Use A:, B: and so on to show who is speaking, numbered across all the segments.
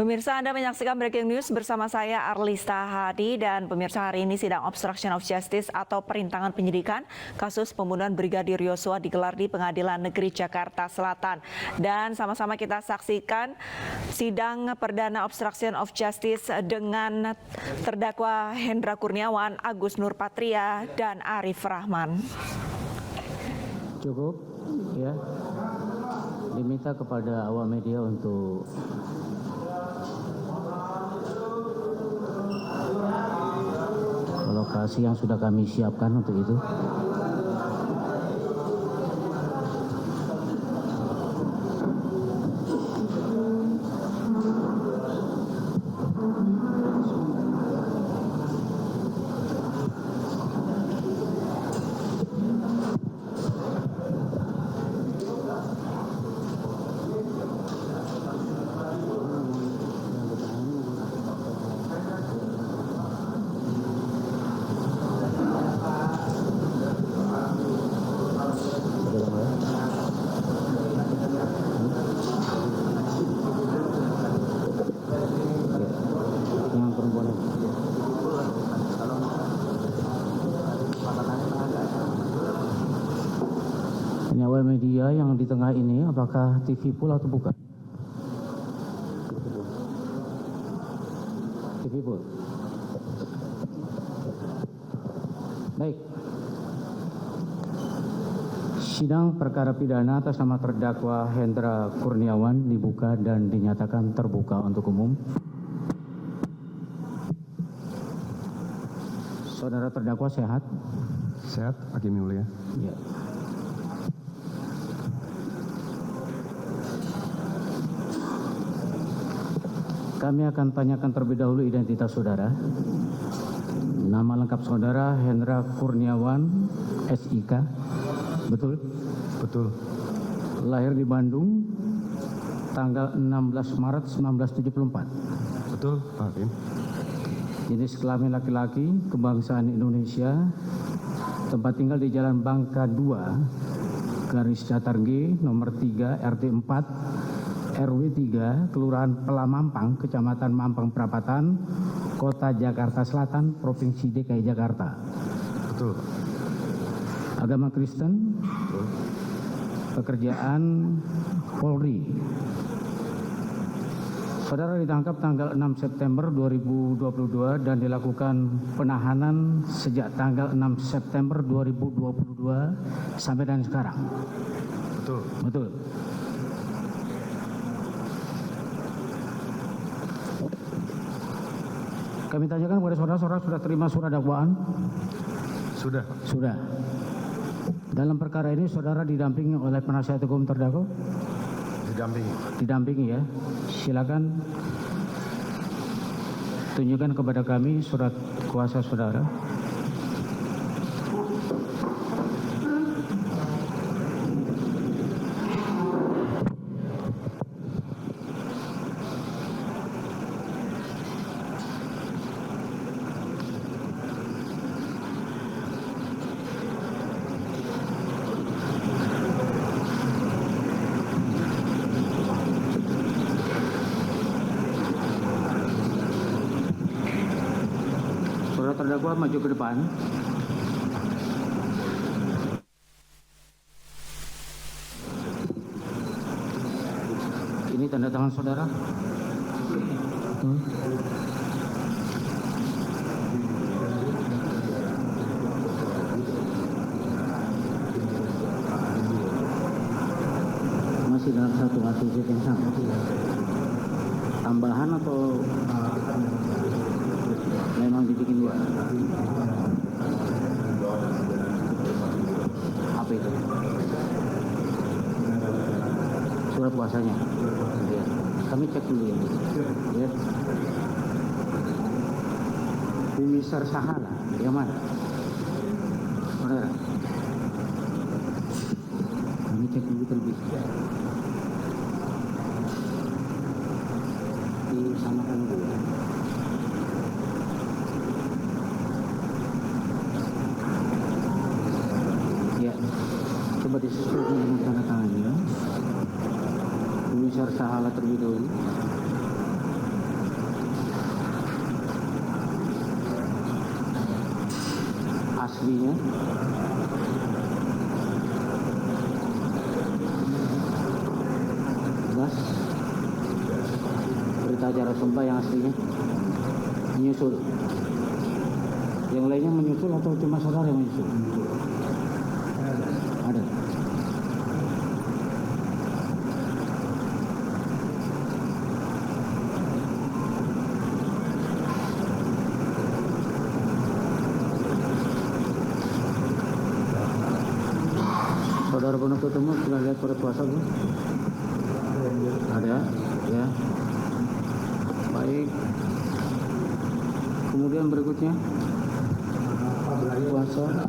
A: Pemirsa, Anda menyaksikan Breaking News bersama saya Arlista Hadi, dan pemirsa, hari ini sidang obstruction of justice atau perintangan penyidikan kasus pembunuhan Brigadir Yosua digelar di Pengadilan Negeri Jakarta Selatan. Dan sama-sama kita saksikan sidang perdana obstruction of justice dengan terdakwa Hendra Kurniawan, Agus Nurpatria, dan Arif Rahman.
B: Cukup ya, diminta kepada awak media untuk lokasi yang sudah kami siapkan untuk itu. Ini awal media yang di tengah ini, apakah TV pool atau bukan? TV pool. Baik. Sidang perkara pidana atas nama terdakwa Hendra Kurniawan dibuka dan dinyatakan terbuka untuk umum. Saudara terdakwa sehat?
C: Sehat, Hakim yang mulia.
B: Ya. Kami akan tanyakan terlebih dahulu identitas saudara. Nama lengkap saudara Hendra Kurniawan, SIK. Betul?
C: Betul.
B: Lahir di Bandung, tanggal 16 Maret 1974.
C: Betul, Pak Hakim.
B: Jenis kelamin laki-laki, kebangsaan Indonesia, tempat tinggal di Jalan Bangka 2, garis datar G, nomor 3, RT 4, RW 3, Kelurahan Pelamampang, Kecamatan Mampang Perapatan, Kota Jakarta Selatan, Provinsi DKI Jakarta.
C: Betul.
B: Agama Kristen.
C: Betul.
B: Pekerjaan Polri. Saudara ditangkap tanggal 6 September 2022 dan dilakukan penahanan sejak tanggal 6 September 2022 sampai dan sekarang.
C: Betul.
B: Betul. Kami tanyakan kepada saudara-saudara, sudah terima surat dakwaan?
C: Sudah.
B: Sudah. Dalam perkara ini saudara didampingi oleh penasihat hukum terdakwa?
C: Didampingi.
B: Didampingi ya. Silakan tunjukkan kepada kami surat kuasa saudara. Saudara terdakwa maju ke depan. Ini tanda tangan saudara. Masih dalam satu hasil yang sama. Tambahan atau memang dibikin dua? Apa itu? Surat kuasanya. Ya. Kami cek dulu ya. Ya. Bumisar Sahala, yang mana? Saudara. Kami cek dulu terlebih. Disamakan dulu. Ya, coba disesuaikan dengan tanda tangannya. Bumisar Sahala terlebih dahulu. aslinya. Jelas. Berita acara sumpah yang aslinya. Menyusul. Yang lainnya menyusul atau cuma saudara yang menyusul? Ada. Saudara penuntut umum sudah lihat surat kuasa belum? Ada, ya. Baik. Kemudian berikutnya kuasa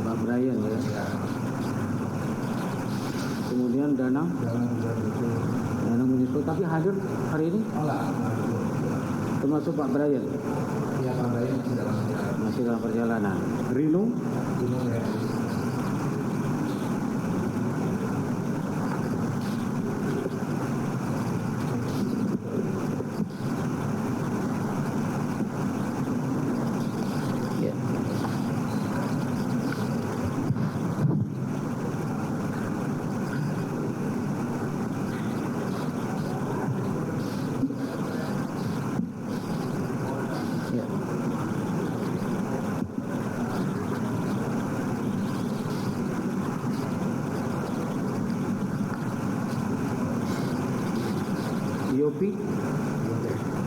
B: Pak Brian, ya. Kemudian Danang menyusul, tapi hadir hari ini termasuk Pak Brian.
C: Ya, Pak Brian
B: Masih dalam perjalanan. Rino ya. Ya.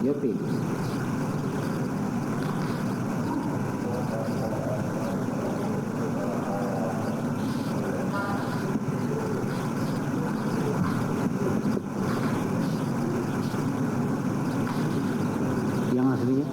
B: Yopi. Yang aslinya.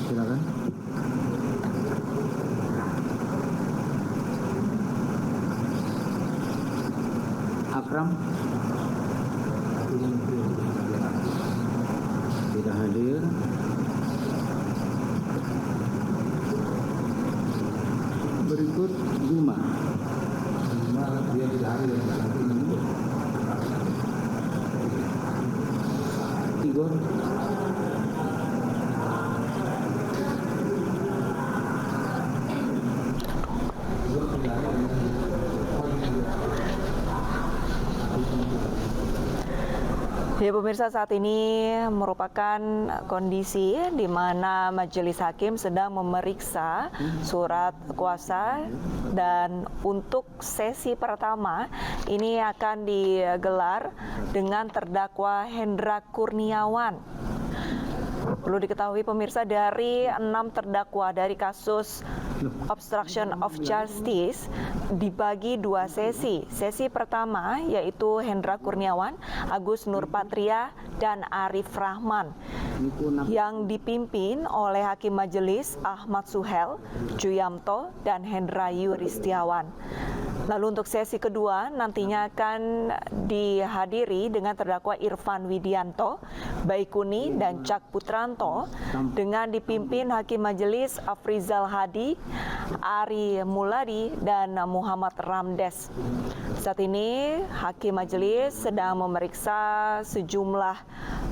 B: Silakan. Akram tidak hadir. Berikut Juma.
C: dia tidak hadir.
B: Tigor.
A: Ya pemirsa, saat ini merupakan kondisi di mana majelis hakim sedang memeriksa surat kuasa, dan untuk sesi pertama ini akan digelar dengan terdakwa Hendra Kurniawan. Perlu diketahui pemirsa, dari 6 terdakwa dari kasus obstruction of justice dibagi 2 sesi. Sesi pertama yaitu Hendra Kurniawan, Agus Nurpatria, dan Arif Rahman yang dipimpin oleh Hakim Majelis Ahmad Suhel, Juyamto, dan Hendra Yuristiawan. Lalu untuk sesi kedua nantinya akan dihadiri dengan terdakwa Irfan Widianto, Baikuni, dan Cak Putranto dengan dipimpin Hakim Majelis Afrizal Hadi, Ari Muladi, dan Muhammad Ramdes. Saat ini Hakim Majelis sedang memeriksa sejumlah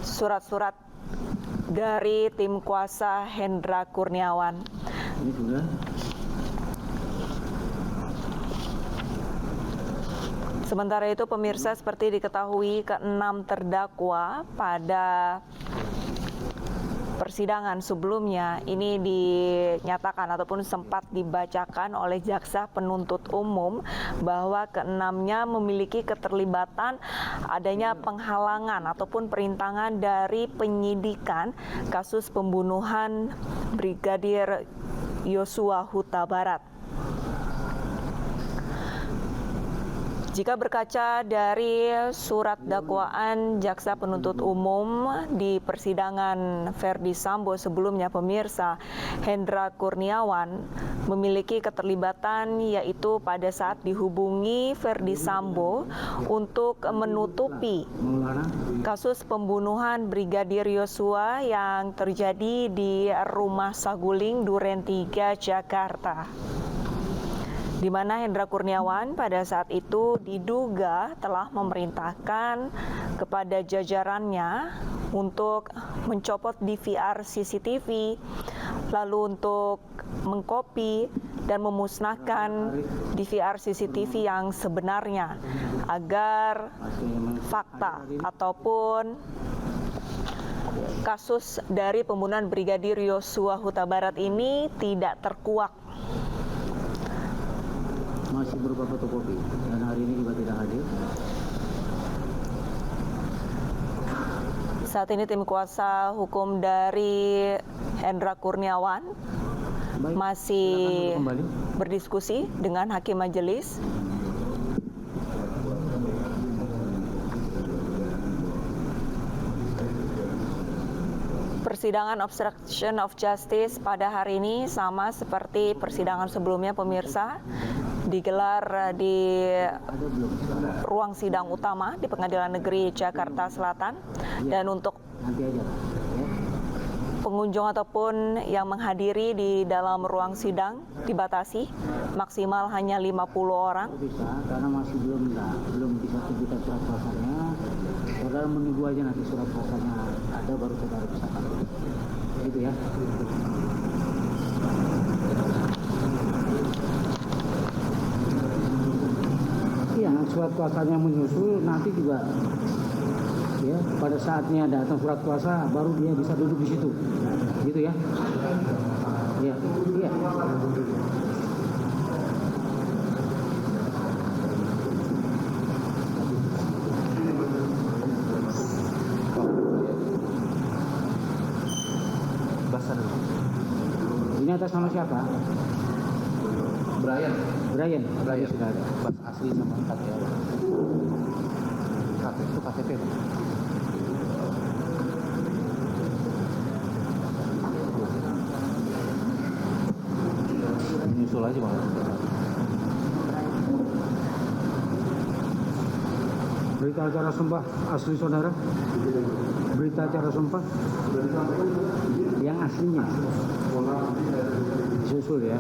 A: surat-surat dari tim kuasa Hendra Kurniawan.
B: Ini sudah.
A: Sementara itu pemirsa, seperti diketahui ke-6 terdakwa pada persidangan sebelumnya ini dinyatakan ataupun sempat dibacakan oleh jaksa penuntut umum bahwa ke-6-nya memiliki keterlibatan adanya penghalangan ataupun perintangan dari penyidikan kasus pembunuhan Brigadir Yosua Huta Barat. Jika berkaca dari surat dakwaan jaksa penuntut umum di persidangan Verdi Sambo sebelumnya, pemirsa, Hendra Kurniawan memiliki keterlibatan yaitu pada saat dihubungi Verdi Sambo untuk menutupi kasus pembunuhan Brigadir Yosua yang terjadi di Rumah Saguling Duren 3, Jakarta, di mana Hendra Kurniawan pada saat itu diduga telah memerintahkan kepada jajarannya untuk mencopot DVR CCTV, lalu untuk mengkopi dan memusnahkan DVR CCTV yang sebenarnya agar fakta ataupun kasus dari pembunuhan Brigadir Yosua Huta Barat ini tidak terkuak.
B: Masih berupa fotokopi dan hari ini juga tidak hadir.
A: Saat ini tim kuasa hukum dari Hendra Kurniawan masih berdiskusi dengan hakim majelis. Persidangan obstruction of justice pada hari ini sama seperti persidangan sebelumnya, pemirsa, digelar di ruang sidang utama di Pengadilan Negeri Jakarta Selatan, dan untuk pengunjung ataupun yang menghadiri di dalam ruang sidang dibatasi maksimal hanya 50 orang.
B: Bisa, karena masih belum bisa kita surat kuasanya. Saudara menunggu aja nanti surat kuasanya ada baru saudara bisa tahu. Gitu ya. Iya, surat kuasanya menyusul nanti juga ya, pada saatnya datang surat kuasa baru dia bisa duduk di situ. Gitu ya. Iya, iya. Ini atas nama siapa?
C: Brian
B: Sudah ada.
C: bas asli sama KTP. Itu KTP. Nyusul aja Bang.
B: Berita acara sumpah asli saudara. Berita acara sumpah yang aslinya susul ya.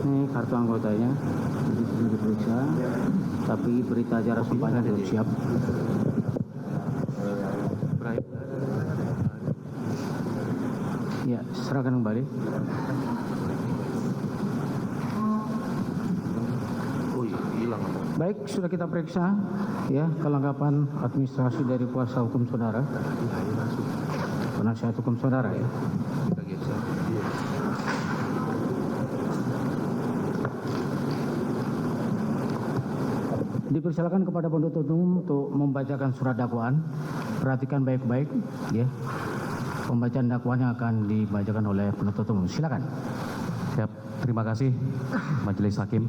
B: Ini kartu anggotanya diperiksa, tapi berita acara sumpahnya belum siap. Ya, serahkan kembali.
C: Oh iya, hilang.
B: Baik, sudah kita periksa ya kelengkapan administrasi dari kuasa hukum saudara, penasihat hukum saudara ya.
C: Kita geser.
B: Dipersilakan kepada penuntut umum untuk membacakan surat dakwaan. Perhatikan baik-baik ya. Pembacaan dakwaan yang akan dibacakan oleh penuntut umum. Silakan.
D: Siap, terima kasih Majelis Hakim.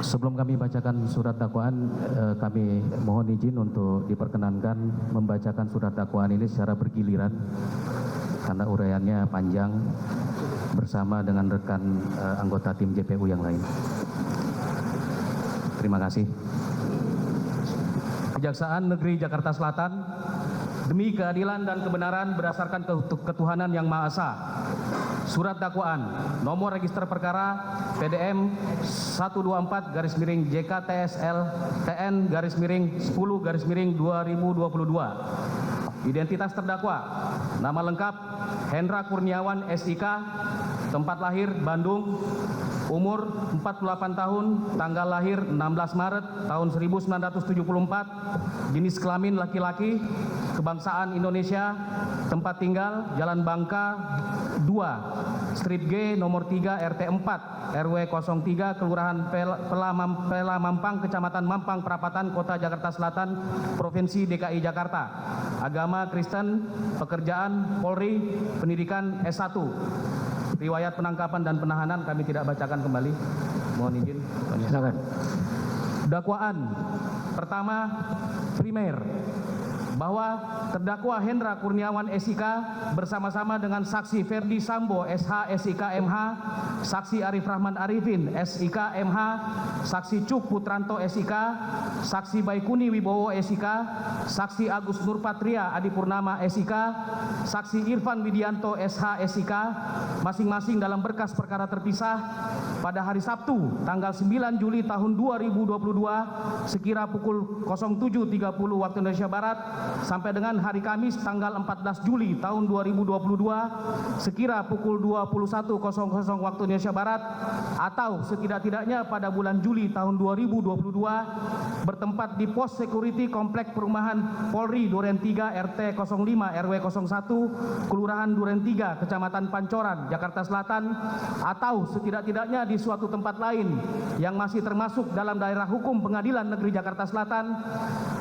D: Sebelum kami bacakan surat dakwaan, kami mohon izin untuk diperkenankan membacakan surat dakwaan ini secara bergiliran karena uraiannya panjang bersama dengan rekan anggota tim JPU yang lain. Terima kasih. Kejaksaan Negeri Jakarta Selatan, demi keadilan dan kebenaran berdasarkan ketuhanan yang Maha Esa. Surat dakwaan nomor register perkara PDM 124-JKTSL TN /10/2022. Identitas terdakwa: nama lengkap Hendra Kurniawan SIK, tempat lahir Bandung, umur 48 tahun, tanggal lahir 16 Maret tahun 1974, jenis kelamin laki-laki, kebangsaan Indonesia, tempat tinggal Jalan Bangka 2, Strip G, nomor 3, RT 4, RW 03, Kelurahan Pela Mampang, Kecamatan Mampang, Perapatan, Kota Jakarta Selatan, Provinsi DKI Jakarta. Agama Kristen, pekerjaan Polri, pendidikan S1. riwayat penangkapan dan penahanan kami tidak bacakan kembali. Mohon izin.
B: Silakan.
D: Dakwaan pertama primer bahwa terdakwa Hendra Kurniawan SIK bersama-sama dengan saksi Ferdi Sambo SH SIK MH, saksi Arif Rahman Arifin SIK MH, saksi Cuk Putranto SIK, saksi Baikuni Wibowo SIK, saksi Agus Nurpatria Adipurnama SIK, saksi Irfan Widianto SH SIK, masing-masing dalam berkas perkara terpisah pada hari Sabtu tanggal 9 Juli tahun 2022 sekira pukul 07.30 waktu Indonesia Barat sampai dengan hari Kamis tanggal 14 Juli tahun 2022 sekira pukul 21.00 waktu Indonesia Barat atau setidak-tidaknya pada bulan Juli tahun 2022 bertempat di pos security Komplek Perumahan Polri Duren 3 RT 05 RW 01 Kelurahan Duren 3 Kecamatan Pancoran Jakarta Selatan atau setidak-tidaknya di suatu tempat lain yang masih termasuk dalam daerah hukum Pengadilan Negeri Jakarta Selatan.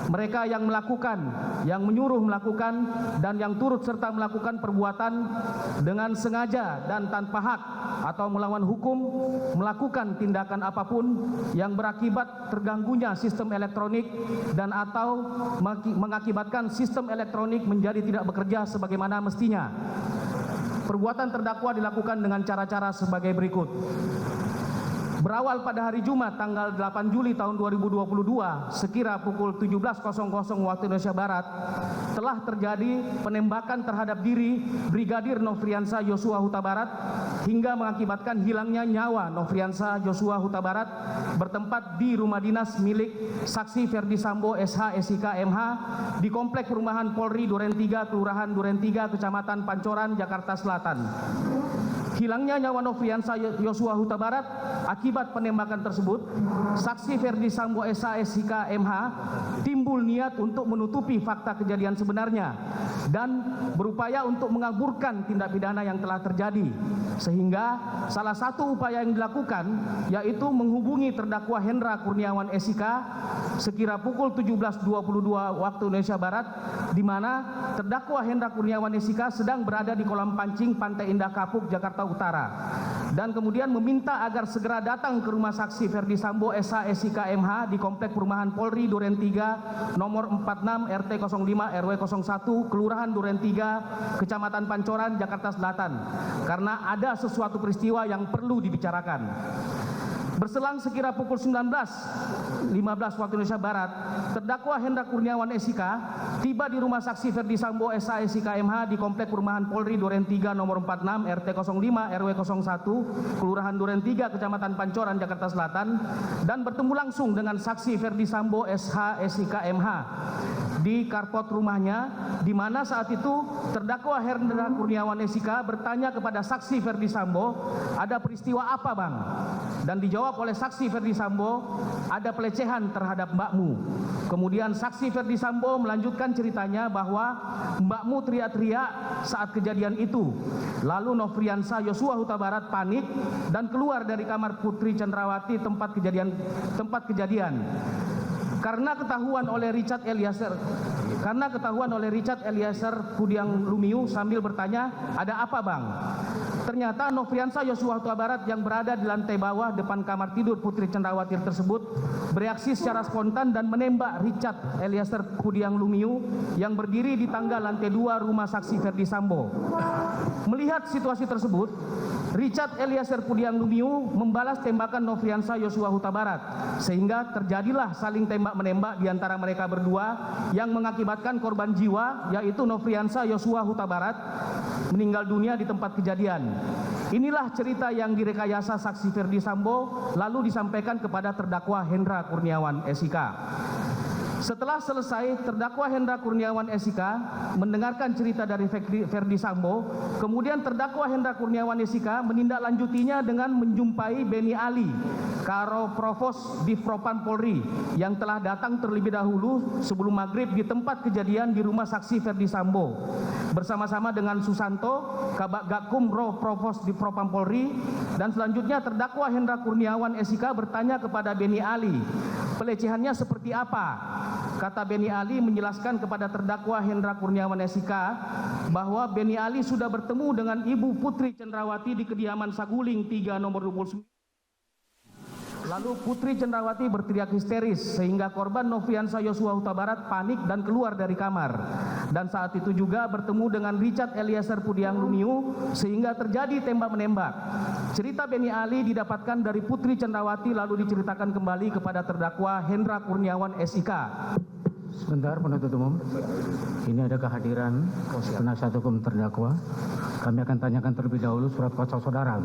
D: Mereka yang melakukan, yang menyuruh melakukan, dan yang turut serta melakukan perbuatan dengan sengaja dan tanpa hak atau melawan hukum melakukan tindakan apapun yang berakibat terganggunya sistem elektronik dan atau mengakibatkan sistem elektronik menjadi tidak bekerja sebagaimana mestinya. Perbuatan terdakwa dilakukan dengan cara-cara sebagai berikut. Berawal pada hari Jumat tanggal 8 Juli tahun 2022 sekira pukul 17.00 waktu Indonesia Barat telah terjadi penembakan terhadap diri Brigadir Nofriansah Yosua Huta Barat hingga mengakibatkan hilangnya nyawa Nofriansah Yosua Huta Barat bertempat di rumah dinas milik saksi Ferdi Sambo SH SIK MH di Komplek Perumahan Polri Duren 3 Kelurahan Duren 3 Kecamatan Pancoran Jakarta Selatan. Hilangnya nyawa Nofriansah Yosua Huta Barat akibat penembakan tersebut, saksi Ferdi Sambo SH SIK MH timbul niat untuk menutupi fakta kejadian sebenarnya dan berupaya untuk mengaburkan tindak pidana yang telah terjadi. Sehingga salah satu upaya yang dilakukan yaitu menghubungi terdakwa Hendra Kurniawan SIK sekira pukul 17.22 waktu Indonesia Barat di mana terdakwa Hendra Kurniawan SIK sedang berada di kolam pancing Pantai Indah Kapuk Jakarta Utara dan kemudian meminta agar segera datang ke rumah saksi Ferdi Sambo SH SIK MH di Komplek Perumahan Polri Duren 3 nomor 46 RT 05 RW 01 Kelurahan Duren 3 Kecamatan Pancoran Jakarta Selatan karena ada sesuatu peristiwa yang perlu dibicarakan. Berselang sekira pukul 19.15 waktu Indonesia Barat, terdakwa Hendra Kurniawan SIK tiba di rumah saksi Ferdi Sambo SH SIK MH di Komplek Perumahan Polri Duren 3 nomor 46 RT 05 RW 01 Kelurahan Duren 3 Kecamatan Pancoran Jakarta Selatan dan bertemu langsung dengan saksi Ferdi Sambo SH SIK MH di karpot rumahnya di mana saat itu terdakwa Hendra Kurniawan SIK bertanya kepada saksi Ferdi Sambo, "Ada peristiwa apa, Bang?" Dan dijawab oleh saksi Ferdi Sambo, "Ada pelecehan terhadap mbakmu." Kemudian saksi Ferdi Sambo melanjutkan ceritanya bahwa mbakmu teriak-teriak saat kejadian itu. Lalu Nofriansah Yosua Huta Barat panik dan keluar dari kamar Putri Chandrawati tempat kejadian. Karena ketahuan oleh Richard Eliezer Pudiang Lumiu sambil bertanya, "Ada apa, Bang?" Ternyata Nofriansah Yosua Huta Barat yang berada di lantai bawah depan kamar tidur Putri Chandrawati tersebut bereaksi secara spontan dan menembak Richard Eliezer Pudiang Lumiu yang berdiri di tangga lantai 2 rumah saksi Ferdi Sambo. Melihat situasi tersebut, Richard Eliezer Pudiang Lumiu membalas tembakan Nofriansah Yosua Huta Barat sehingga terjadilah saling tembak-menembak di antara mereka berdua yang mengakibatkan korban jiwa yaitu Nofriansah Yosua Huta Barat meninggal dunia di tempat kejadian. Inilah cerita yang direkayasa saksi Ferdi Sambo lalu disampaikan kepada terdakwa Hendra Kurniawan SIK. Setelah selesai, terdakwa Hendra Kurniawan SIK mendengarkan cerita dari Ferdi Sambo, kemudian terdakwa Hendra Kurniawan SIK menindaklanjutinya dengan menjumpai Beni Ali, Karo Provos Divpropam Polri yang telah datang terlebih dahulu sebelum maghrib di tempat kejadian di rumah saksi Ferdi Sambo bersama-sama dengan Susanto, Kabak Gakum Ro Provos Divpropam Polri, dan selanjutnya terdakwa Hendra Kurniawan SIK bertanya kepada Beni Ali, pelecehannya seperti apa? kata Beni Ali menjelaskan kepada terdakwa Hendra Kurniawan SIK bahwa Beni Ali sudah bertemu dengan Ibu Putri Cendrawati di kediaman Saguling 3 nomor 29. Lalu Putri Cendrawati berteriak histeris sehingga korban Nofriansah Yosua Huta Barat panik dan keluar dari kamar. Dan saat itu juga bertemu dengan Richard Eliezer Pudiang Lumiu sehingga terjadi tembak-menembak. Cerita Beni Ali didapatkan dari Putri Cendrawati lalu diceritakan kembali kepada terdakwa Hendra Kurniawan SIK.
B: Sebentar penuntut umum, ini ada kehadiran penasihat hukum terdakwa. Kami akan tanyakan terlebih dahulu surat kuasa saudara.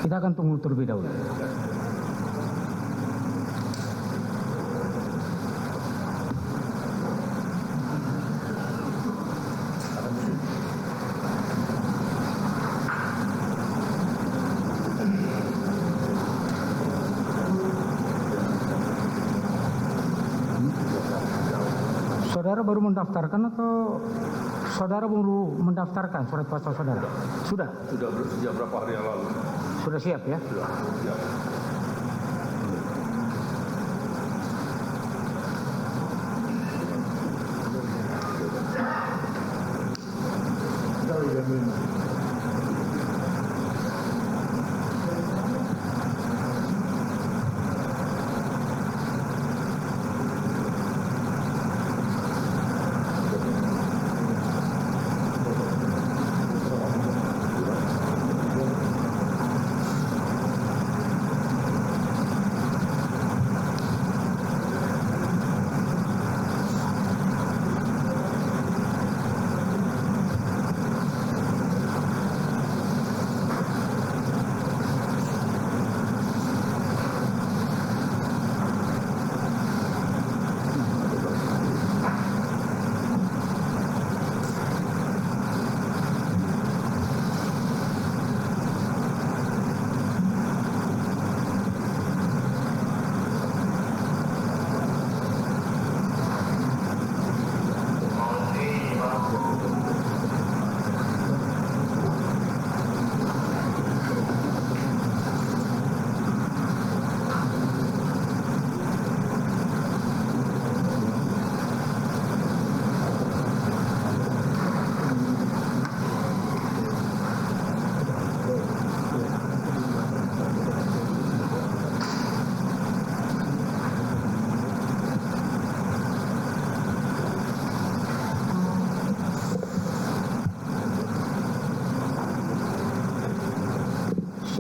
B: Kita akan tunggu terlebih dahulu. Saudara baru mendaftarkan atau saudara baru mendaftarkan surat kuasa saudara? Sudah?
E: Sudah sejak berapa hari yang lalu?
B: Sudah siap ya?
E: Sudah siap.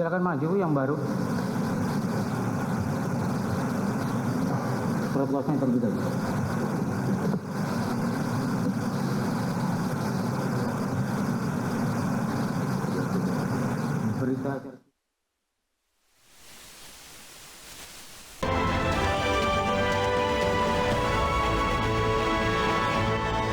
B: Silakan maju yang baru. Surat kuasa yang terlebih dahulu.